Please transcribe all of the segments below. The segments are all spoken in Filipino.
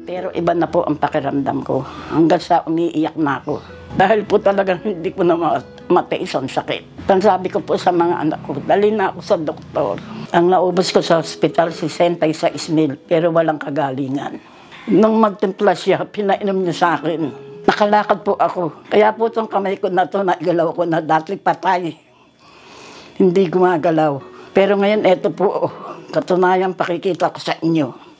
Pero iba na po ang pakiramdam ko hanggang sa umiiyak na ako. Dahil po talagang hindi ko na matiis ang sakit. Ang sabi ko po sa mga anak ko, dali na ako sa doktor. Ang naubos ko sa ospital, 66,000 pero walang kagalingan. Nung magtimpla siya, pinainom niya sa akin. Nakalakad po ako. Kaya po itong kamay ko na ito, nagalaw ko na dati patay. Hindi gumagalaw. Pero ngayon, eto po, katunayan pakikita ko sa inyo.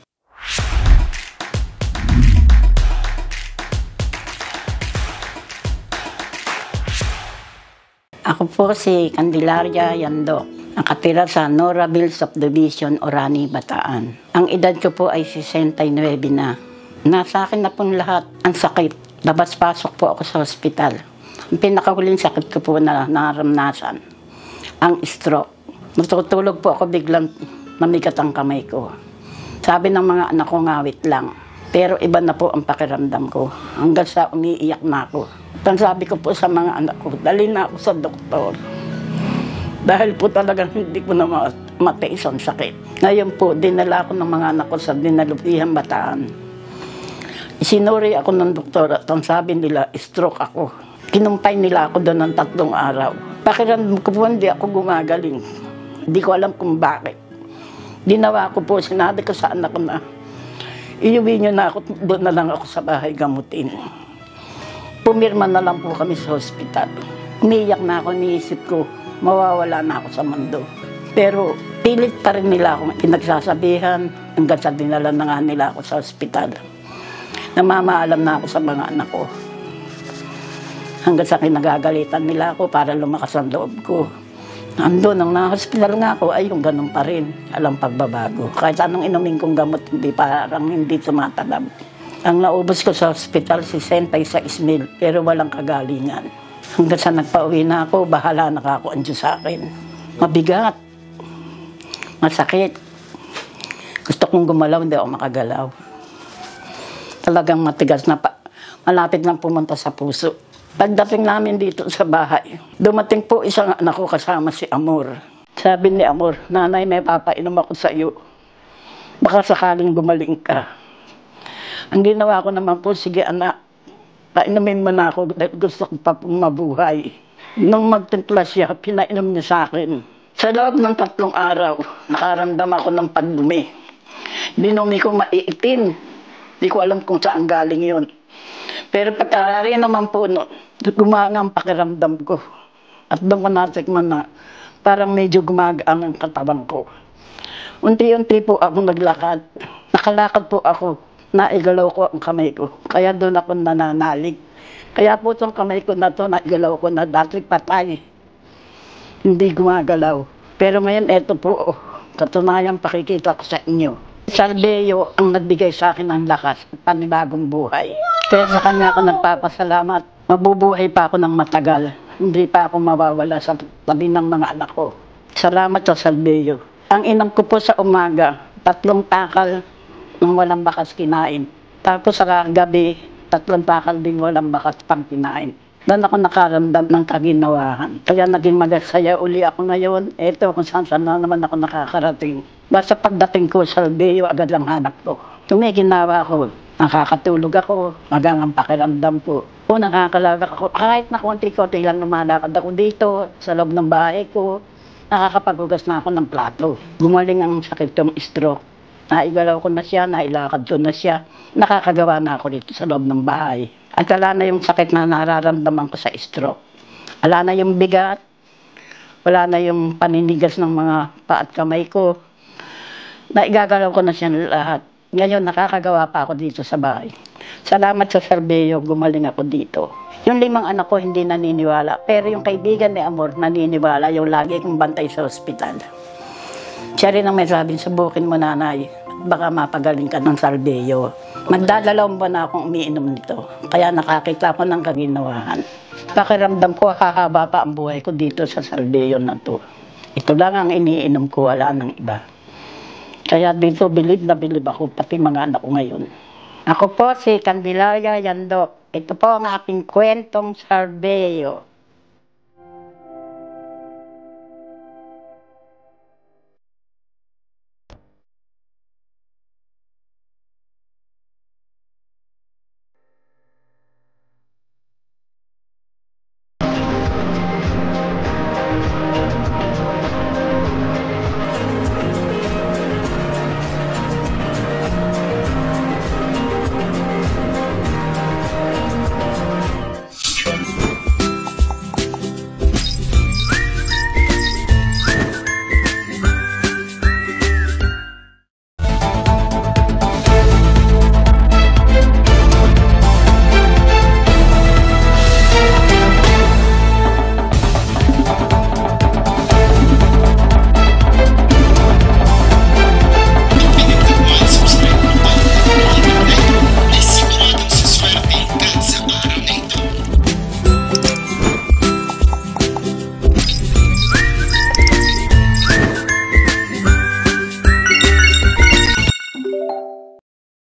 Ako po si Candelaria Yandok, nakatira sa Noraville Subdivision, Orani, Bataan. Ang edad ko po ay 69 na. Nasa akin na pong lahat ang sakit. Labas-pasok po ako sa ospital. Ang pinakahuling sakit ko po na naramnasan, ang stroke. Natutulog po ako, biglang mamigat ang kamay ko. Sabi ng mga anak ko, ngawit lang. Pero iba na po ang pakiramdam ko hanggang sa umiiyak na ako. Ang sabi ko po sa mga anak ko, dali na ako sa doktor. Dahil po talagang hindi ko na matiis ang sakit. Ngayon po, dinala ako ng mga anak ko sa Dinalupihan, Bataan. Isinuri ako ng doktor at ang sabi nila, stroke ako. Kinumpay nila ako doon ng 3 araw. Pakiramdam ko po, hindi ako gumagaling. Hindi ko alam kung bakit. Ginawa ko po, sinabi ko sa anak ko na, iuwi nyo na ako, doon na lang ako sa bahay gamutin. Pumirma na lang po kami sa hospital. Umiiyak na ako, niisip ko, mawawala na ako sa mundo. Pero pilit pa rin nila ako pinagsasabihan hanggang sa dinala na nga nila ako sa hospital. Namamaalam na ako sa mga anak ko. Hanggang sa kinagagalitan nila ako para lumakas ang loob ko. Ando, nang na-hospital nga ako, ay yung ganun pa rin. Alang pagbabago. Kahit anong inumin kong gamot, hindi tumatalab. Ang naubos ko sa hospital, 66,000 pero walang kagalingan. Hanggang sa nagpauwi na ako, bahala na ako ang Diyos sa akin. Mabigat. Masakit. Gusto kong gumalaw, hindi ako makagalaw. Talagang matigas na malapit lang pumunta sa puso. Pagdating namin dito sa bahay, dumating po isang anak ko kasama si Amor. Sabi ni Amor, nanay, may papainom ako sa iyo. Baka sakaling gumaling ka. Ang ginawa ko naman po, sige anak, painumin mo na ako dahil gusto ko pa pong mabuhay. Nung magtimpla siya, pinainom niya sa akin. Sa loob ng 3 araw, nakaramdam ako ng pagdumi. Dinumi ko maiitim. Hindi ko alam kung saan galing yun. Pero pagkarari naman po, gumanga ang pakiramdam ko. At doon ko natikman na parang medyo gumagaan ang katawan ko. Unti-unti po ako naglakad. Nakalakad po ako. Naigalaw ko ang kamay ko. Kaya doon ako nananalig. Kaya po itong kamay ko na ito, naigalaw ko na dati patay. Hindi gumagalaw. Pero ngayon, eto po, katunayan pakikita ko sa inyo. Salveyo ang nagbigay sa akin ng lakas at panibagong buhay. Kaya sa kanya ako nagpapasalamat. Mabubuhay pa ako ng matagal. Hindi pa ako mawawala sa tabi ng mga anak ko. Salamat sa Salveyo. Ang inam ko po sa umaga, 3 takal ng walang bakas kinain. Tapos sa gabi, 3 takal din walang bakas pang kinain. Doon ako nakaramdam ng kaginawahan. Kaya naging magasaya uli ako ngayon. Eto kung saan na naman ako nakakarating. Basta pagdating ko sa Salveyo, agad lang hanap ko. May ginawa ko. Nakakatulog ako. Magang pakiramdam ko. Nakakalakad ako. Kahit na konti-konti lang lumalakad ako dito sa loob ng bahay ko. Nakakapaghugas na ako ng plato. Gumaling ang sakit ng stroke. Naigalaw ko na siya, nailakad ko na siya. Nakakagawa na ako dito sa loob ng bahay. At wala na yung sakit na nararamdaman ko sa stroke. Wala na yung bigat. Wala na yung paninigas ng mga paa at kamay ko. Naigagalaw ko na siya lahat. Ngayon, nakakagawa pa ako dito sa bahay. Salamat sa Salveyo, gumaling ako dito. Yung 5 anak ko hindi naniniwala. Pero yung kaibigan ni Amor naniniwala, yung lagi kong bantay sa ospital. Siya rin ang may sabi, subukin mo nanay. Baka mapagaling ka ng Salveyo. Magdadalawang buwan na akong umiinom nito. Kaya nakakita ko ng kaginawahan. Pakiramdam ko, hahaba pa ang buhay ko dito sa Salveyo na to. Ito lang ang iniinom ko, wala ng iba. Kaya dito, bilib na bilib ako, pati mga anak ko ngayon. Ako po si Candelaria Yandok. Ito po ang aking kwentong Salveyo.